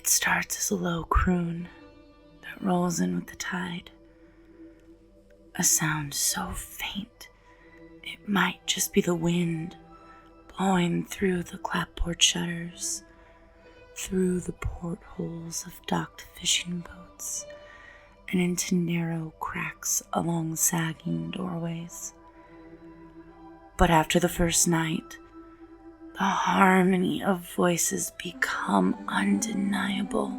It starts as a low croon that rolls in with the tide. A sound so faint, it might just be the wind blowing through the clapboard shutters, through the portholes of docked fishing boats, and into narrow cracks along sagging doorways. But after the first night, the harmony of voices become undeniable,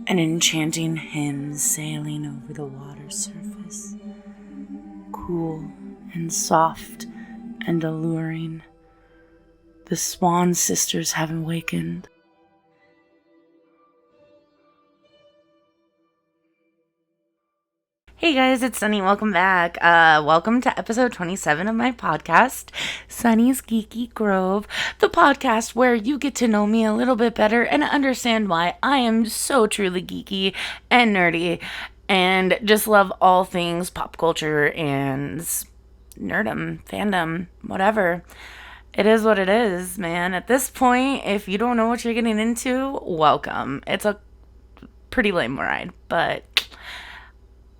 an enchanting hymn sailing over the water surface, cool and soft and alluring. The Swan Sisters have awakened. Hey guys, it's Sunny. Welcome back. Welcome to episode 27 of my podcast, Sunny's Geeky Grove, the podcast where you get to know me a little bit better and understand why I am so truly geeky and nerdy and just love all things pop culture and nerdom, fandom, whatever. It is what it is, man. At this point, if you don't know what you're getting into, welcome. It's a pretty lame ride, but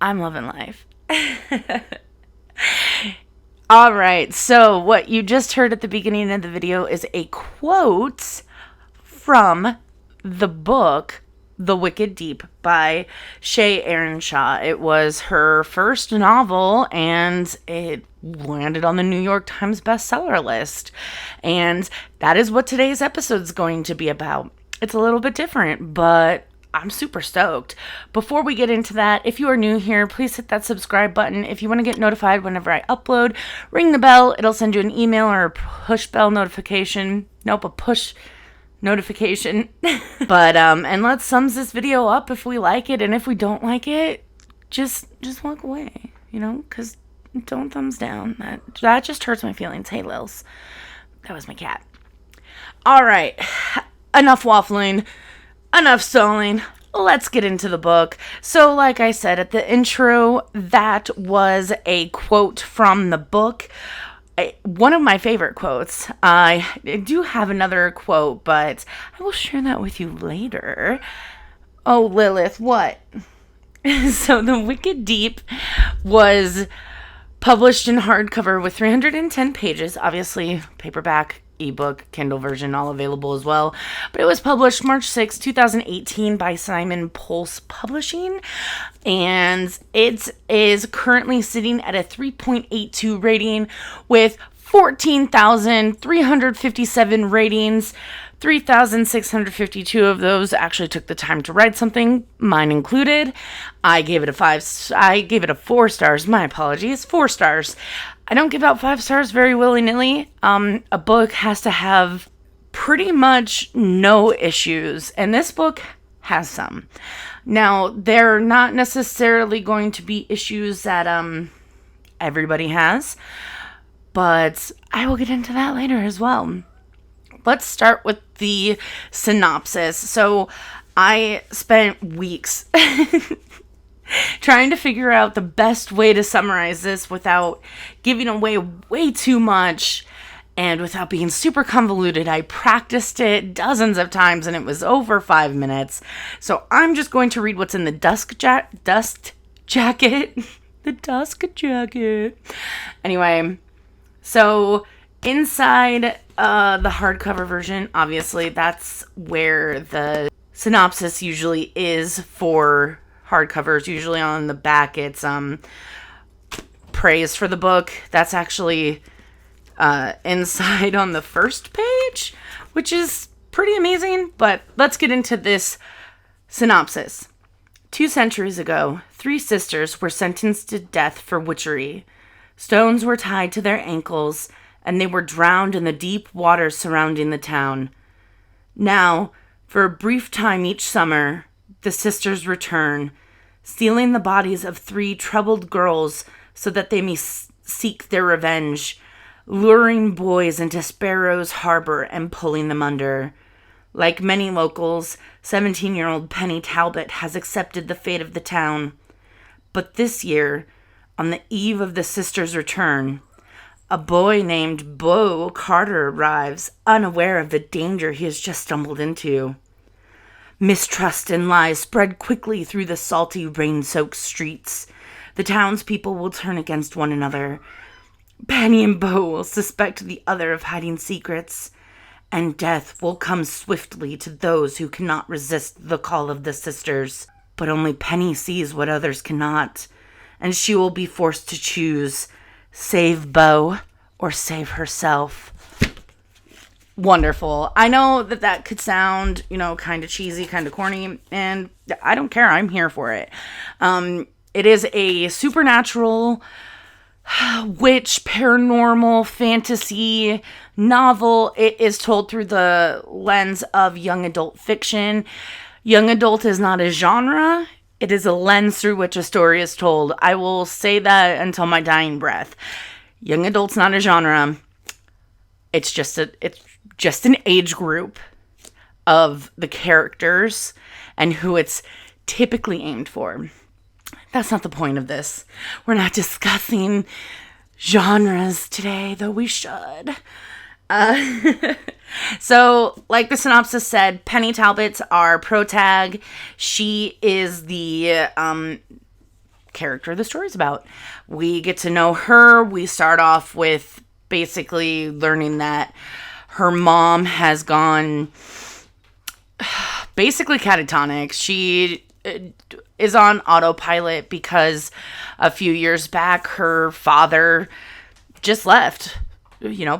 I'm loving life. All right, so what you just heard at the beginning of the video is a quote from the book The Wicked Deep by Shae Ernshaw. It was her first novel, and it landed on the New York Times bestseller list. And that is what today's episode is going to be about. It's a little bit different, but I'm super stoked. Before we get into that, if you are new here, please hit that subscribe button. If you want to get notified whenever I upload, ring the bell. It'll send you an email or a push bell notification. Nope, a push notification. But and let's thumbs this video up if we like it, and if we don't like it, just walk away, because don't thumbs down. That just hurts my feelings. Hey, Lils. That was my cat. All right, enough waffling. Enough stalling. Let's get into the book. So, like I said at the intro, that was a quote from the book. One of my favorite quotes. I do have another quote, but I will share that with you later. Oh, Lilith, what? So, The Wicked Deep was published in hardcover with 310 pages, obviously paperback, ebook, Kindle version, all available as well. But it was published March 6, 2018 by Simon Pulse Publishing. And it is currently sitting at a 3.82 rating with 14,357 ratings. 3,652 of those actually took the time to write something, mine included. I gave it a 4 stars. My apologies. 4 stars. I don't give out 5 stars very willy-nilly. A book has to have pretty much no issues, and this book has some. Now, they're not necessarily going to be issues that everybody has, but I will get into that later as well. Let's start with the synopsis. So, I spent weeks trying to figure out the best way to summarize this without giving away way too much and without being super convoluted. I practiced it dozens of times and it was over 5 minutes. So I'm just going to read what's in the dust jacket. The dust jacket. Anyway, so inside the hardcover version, obviously that's where the synopsis usually is for hardcovers. Usually on the back it's praise for the book. That's actually inside on the first page, which is pretty amazing. But let's get into this synopsis. 2 centuries ago, 3 sisters were sentenced to death for witchery. Stones were tied to their ankles, and they were drowned in the deep waters surrounding the town. Now, for a brief time each summer, the sisters return, stealing the bodies of 3 troubled girls so that they may seek their revenge, luring boys into Sparrow's Harbor and pulling them under. Like many locals, 17-year-old Penny Talbot has accepted the fate of the town. But this year, on the eve of the sisters' return, a boy named Beau Carter arrives, unaware of the danger he has just stumbled into. Mistrust and lies spread quickly through the salty, rain-soaked streets. The townspeople will turn against one another. Penny and Bo will suspect the other of hiding secrets. And death will come swiftly to those who cannot resist the call of the sisters. But only Penny sees what others cannot, and she will be forced to choose, save Bo or save herself. Wonderful. I know that could sound, kind of cheesy, kind of corny, and I don't care. I'm here for it. It is a supernatural witch, paranormal, fantasy novel. It is told through the lens of young adult fiction. Young adult is not a genre. It is a lens through which a story is told. I will say that until my dying breath. Young adult's not a genre. It's just an age group of the characters and who it's typically aimed for. That's not the point of this. We're not discussing genres today, though we should. So, like the synopsis said, Penny Talbot's our protag. She is the character the story's about. We get to know her. We start off with basically learning that her mom has gone basically catatonic. She is on autopilot because a few years back her father just left.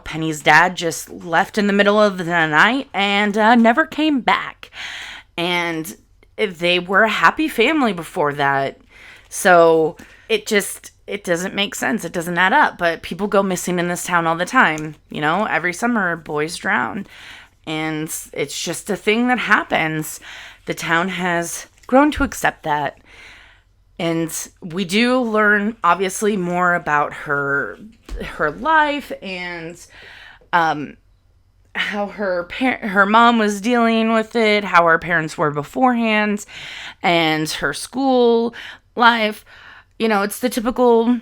Penny's dad just left in the middle of the night and never came back. And they were a happy family before that. So it doesn't make sense. It doesn't add up. But people go missing in this town all the time. Every summer boys drown. And it's just a thing that happens. The town has grown to accept that. And we do learn, obviously, more about her life and how her mom was dealing with it, how her parents were beforehand, and her school life. It's the typical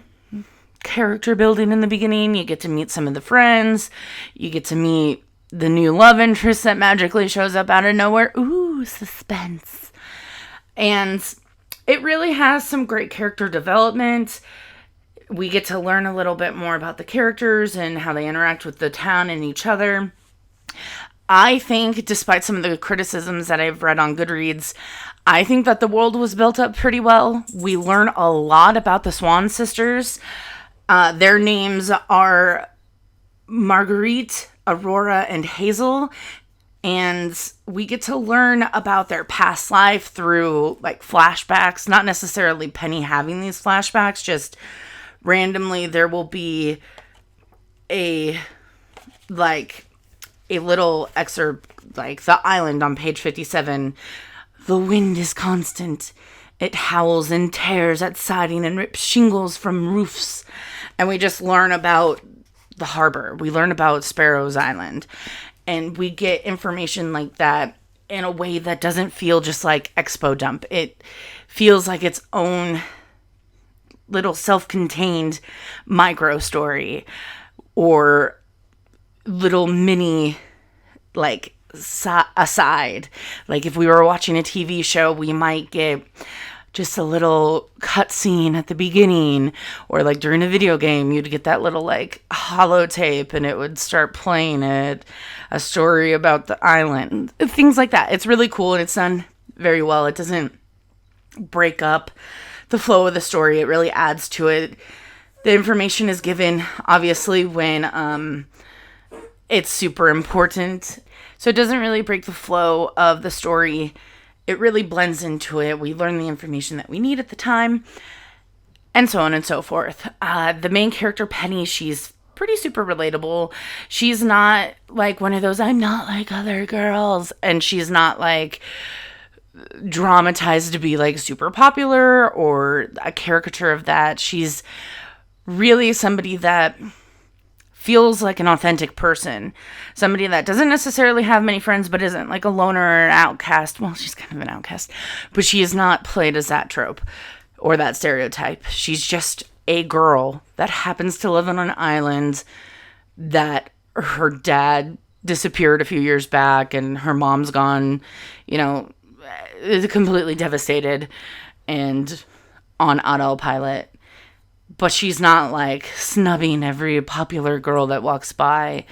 character building in the beginning. You get to meet some of the friends. You get to meet the new love interest that magically shows up out of nowhere. Ooh, suspense. And it really has some great character development. We get to learn a little bit more about the characters and how they interact with the town and each other. I think, despite some of the criticisms that I've read on Goodreads, I think that the world was built up pretty well. We learn a lot about the Swan sisters. Their names are Marguerite, Aurora, and Hazel. And we get to learn about their past life through flashbacks. Not necessarily Penny having these flashbacks, just randomly there will be a little excerpt, the island on page 57. The wind is constant. It howls and tears at siding and rips shingles from roofs. And we just learn about the harbor. We learn about Sparrow's Island. And we get information like that in a way that doesn't feel just like Expo Dump. It feels like its own little self-contained micro story or little mini aside. If we were watching a TV show, we might get just a little cutscene at the beginning, or during a video game, you'd get that little holotape and it would start playing a story about the island, things like that. It's really cool and it's done very well. It doesn't break up the flow of the story. It really adds to it. The information is given, obviously, when it's super important. So it doesn't really break the flow of the story. It really blends into it. We learn the information that we need at the time, and so on and so forth. The main character, Penny, she's pretty super relatable. She's not one of those, I'm not like other girls, and she's not dramatized to be super popular or a caricature of that. She's really somebody that feels like an authentic person. Somebody that doesn't necessarily have many friends, but isn't a loner or an outcast. Well, she's kind of an outcast, but she is not played as that trope or that stereotype. She's just a girl that happens to live on an island that her dad disappeared a few years back and her mom's gone, is completely devastated and on autopilot. But she's not like snubbing every popular girl that walks by.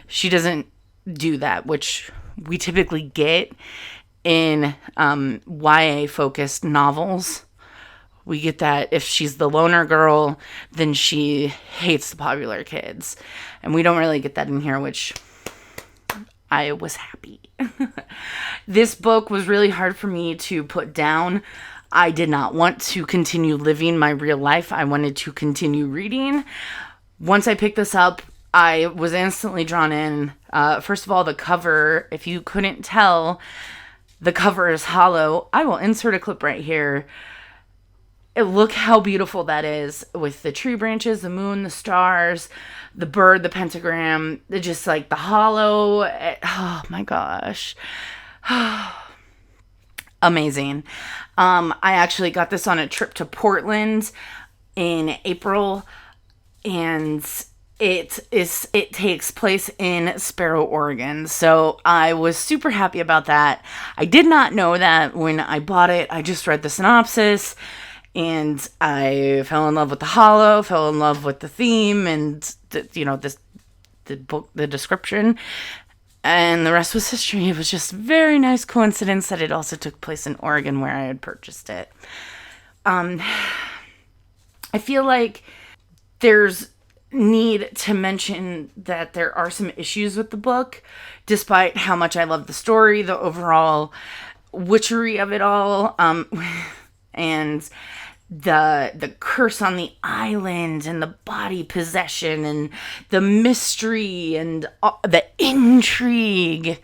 She doesn't do that, which we typically get in YA-focused novels. We get that if she's the loner girl, then she hates the popular kids. And we don't really get that in here, which I was happy. This book was really hard for me to put down. I did not want to continue living my real life. I wanted to continue reading. Once I picked this up, I was instantly drawn in. First of all, the cover, if you couldn't tell, the cover is hollow. I will insert a clip right here. Look how beautiful that is with the tree branches, the moon, the stars, the bird, the pentagram, just like the hollow. Oh my gosh. Amazing. I actually got this on a trip to Portland in April, and it takes place in Sparrow, Oregon. So I was super happy about that. I did not know that when I bought it. I just read the synopsis and I fell in love with the hollow, fell in love with the theme and the book, the description. And the rest was history. It was just a very nice coincidence that it also took place in Oregon where I had purchased it. I feel like there's need to mention that there are some issues with the book, despite how much I love the story, the overall witchery of it all, and the curse on the island and the body possession and the mystery and the intrigue,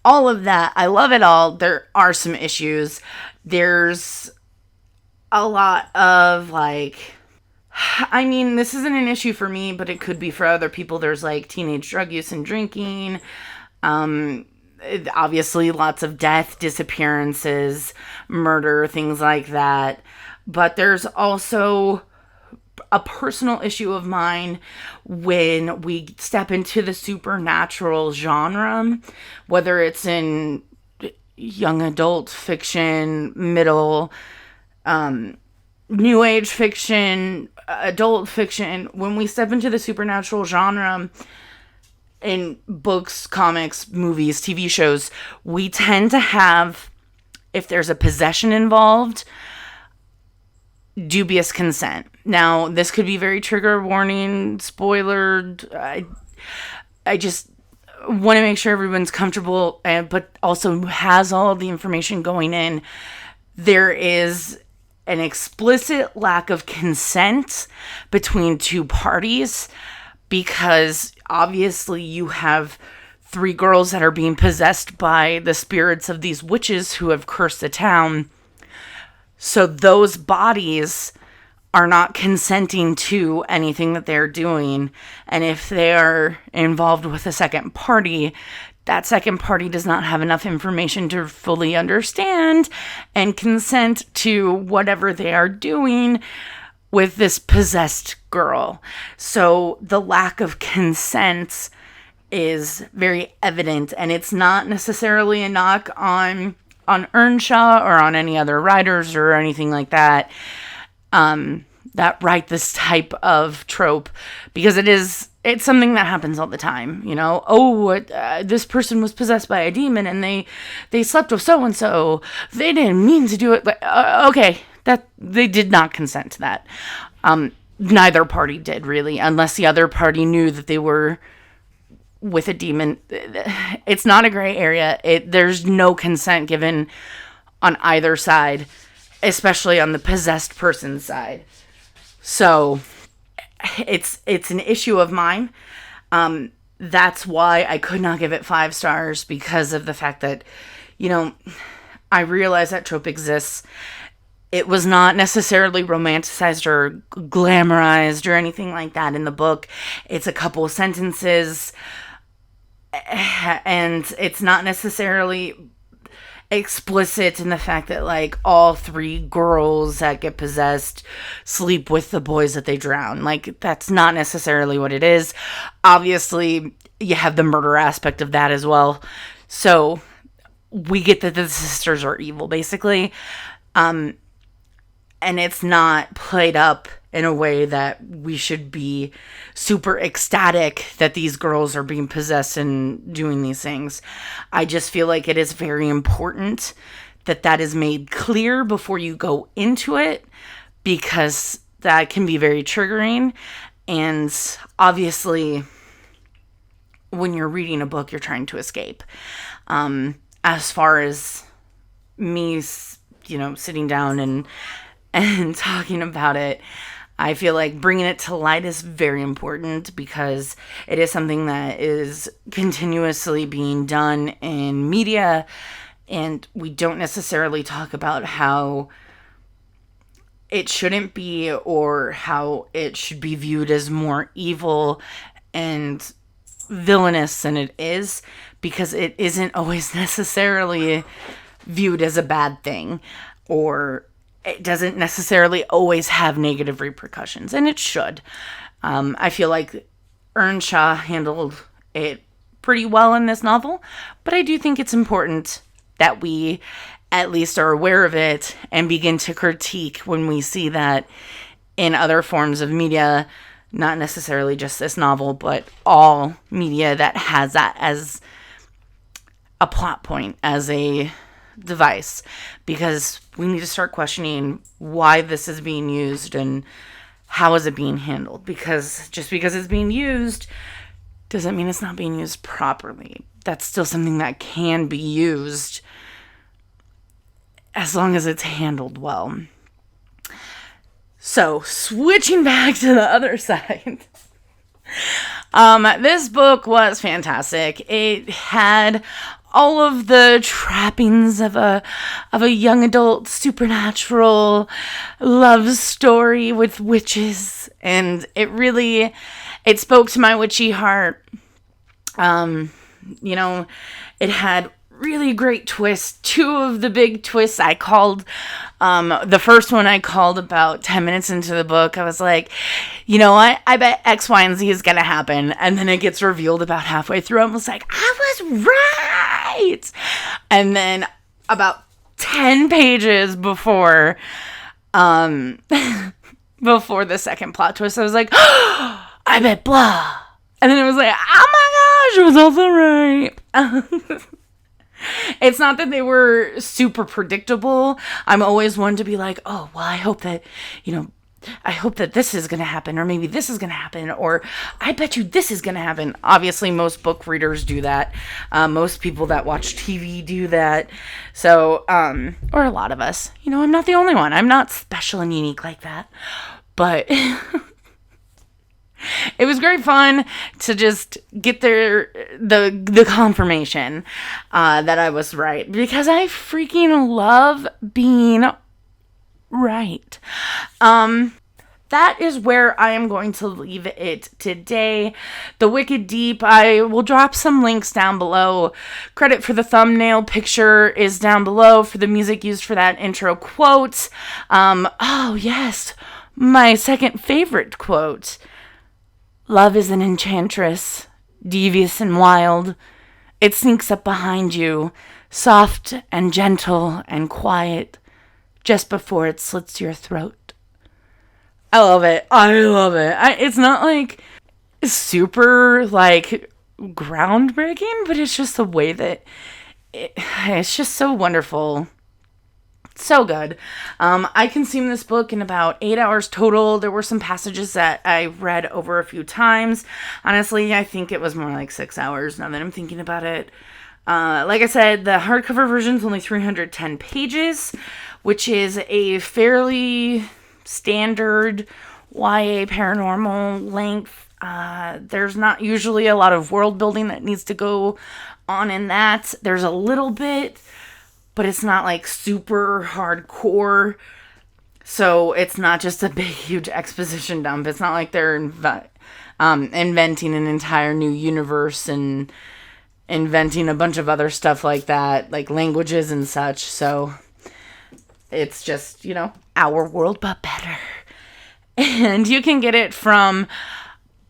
all of that. I love it all. There are some issues. There's a lot of this isn't an issue for me, but it could be for other people. There's teenage drug use and drinking. Obviously lots of death, disappearances, murder, things like that. But there's also a personal issue of mine when we step into the supernatural genre, whether it's in young adult fiction, middle, new age fiction, adult fiction. When we step into the supernatural genre in books, comics, movies, TV shows, we tend to have, if there's a possession involved, dubious consent. Now, this could be very trigger warning, spoiler. I just want to make sure everyone's comfortable, but also has all of the information going in. There is an explicit lack of consent between two parties because obviously you have 3 girls that are being possessed by the spirits of these witches who have cursed the town. So those bodies are not consenting to anything that they're doing. And if they're involved with a second party, that second party does not have enough information to fully understand and consent to whatever they are doing with this possessed girl. So the lack of consent is very evident, and it's not necessarily a knock on Ernshaw or on any other writers or anything like that that write this type of trope, because it's something that happens all the time. This person was possessed by a demon and they slept with so and so. They didn't mean to do it. But okay, that they did not consent to that. Neither party did, really, unless the other party knew that they were with a demon. It's not a gray area. There's no consent given on either side, especially on the possessed person's side. So it's an issue of mine. That's why I could not give it 5 stars, because of the fact that, I realize that trope exists. It was not necessarily romanticized or glamorized or anything like that in the book. It's a couple of sentences, and it's not necessarily explicit in the fact that all 3 girls that get possessed sleep with the boys that they drown. That's not necessarily what it is. Obviously, you have the murder aspect of that as well. So we get that the sisters are evil, basically. And it's not played up in a way that we should be super ecstatic that these girls are being possessed and doing these things. I just feel like it is very important that that is made clear before you go into it, because that can be very triggering. And obviously, when you're reading a book, you're trying to escape. As far as me, sitting down and talking about it, I feel like bringing it to light is very important, because it is something that is continuously being done in media, and we don't necessarily talk about how it shouldn't be, or how it should be viewed as more evil and villainous than it is, because it isn't always necessarily viewed as a bad thing, or it doesn't necessarily always have negative repercussions, and it should. I feel like Earnshaw handled it pretty well in this novel, but I do think it's important that we at least are aware of it and begin to critique when we see that in other forms of media, not necessarily just this novel, but all media that has that as a plot point, as a device, because we need to start questioning why this is being used and how is it being handled, because just because it's being used doesn't mean it's not being used properly. That's still something that can be used as long as it's handled well. So, switching back to the other side. This book was fantastic. It had all of the trappings of a young adult supernatural love story with witches, and it spoke to my witchy heart. It had really great twists. Two of the big twists I called. The first one I called about 10 minutes into the book. I was like, you know what? I bet X, Y, and Z is going to happen. And then it gets revealed about halfway through. I was like, I was right. And then about 10 pages before the second plot twist, I was like, oh, I bet blah. And then it was like, oh my gosh, it was also right. It's not that they were super predictable. I'm always one to be like, oh, well, I hope that this is going to happen, or maybe this is going to happen, or I bet you this is going to happen. Obviously, most book readers do that. Most people that watch TV do that. So, or a lot of us. I'm not the only one. I'm not special and unique like that. But it was great fun to just get the confirmation that I was right, because I freaking love being right. That is where I am going to leave it today. The Wicked Deep, I will drop some links down below. Credit for the thumbnail picture is down below for the music used for that intro quote. Oh yes, my second favorite quote. Love is an enchantress, devious and wild. It sneaks up behind you, soft and gentle and quiet, just before it slits your throat. I love it. It's not like super like groundbreaking, but it's just the way that it's just so wonderful. So good. I consumed this book in about 8 hours total. There were some passages that I read over a few times. Honestly, I think it was more like 6 hours now that I'm thinking about it. Like I said, the hardcover version is only 310 pages, which is a fairly standard YA paranormal length. There's not usually a lot of world building that needs to go on in that. There's a little bit, but it's not like super hardcore. So it's not just a big, huge exposition dump. It's not like they're inventing an entire new universe and inventing a bunch of other stuff like that, like languages and such. So it's just, our world, but better. And you can get it from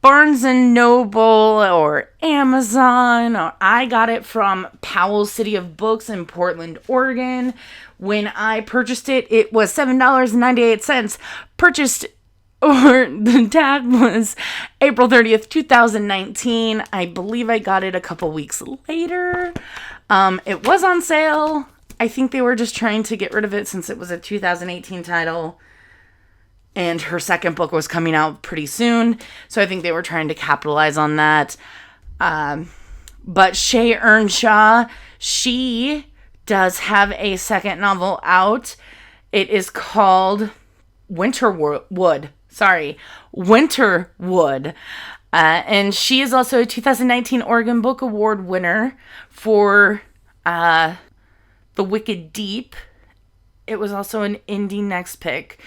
Barnes and Noble or Amazon, or I got it from Powell City of Books in Portland, Oregon. When I purchased it, it was $7.98. Purchased, or the tag was April 30th, 2019. I believe I got it a couple weeks later. It was on sale. I think they were just trying to get rid of it since it was a 2018 title. And her second book was coming out pretty soon. So I think they were trying to capitalize on that. But Shae Ernshaw, she does have a second novel out. It is called Winterwood. And she is also a 2019 Oregon Book Award winner for The Wicked Deep. It was also an indie next pick.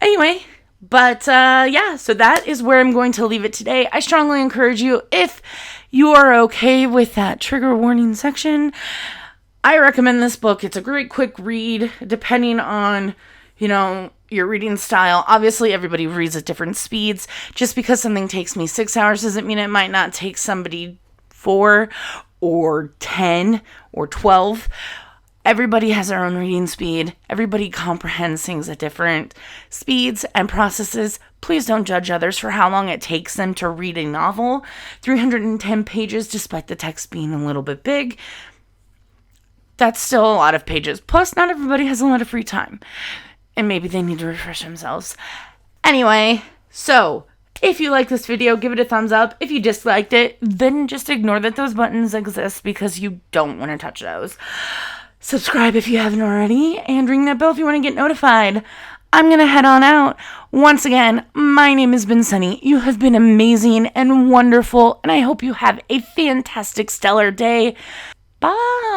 Anyway, but so that is where I'm going to leave it today. I strongly encourage you, if you are okay with that trigger warning section, I recommend this book. It's a great quick read, depending on, your reading style. Obviously, everybody reads at different speeds. Just because something takes me 6 hours doesn't mean it might not take somebody 4 or 10 or 12. Everybody has their own reading speed. Everybody comprehends things at different speeds and processes. Please don't judge others for how long it takes them to read a novel. 310 pages, despite the text being a little bit big. That's still a lot of pages. Plus, not everybody has a lot of free time. And maybe they need to refresh themselves. Anyway, so if you like this video, give it a thumbs up. If you disliked it, then just ignore that those buttons exist because you don't want to touch those. Subscribe if you haven't already, and ring that bell if you want to get notified. I'm going to head on out. Once again, my name has been Sunny. You have been amazing and wonderful, and I hope you have a fantastic, stellar day. Bye!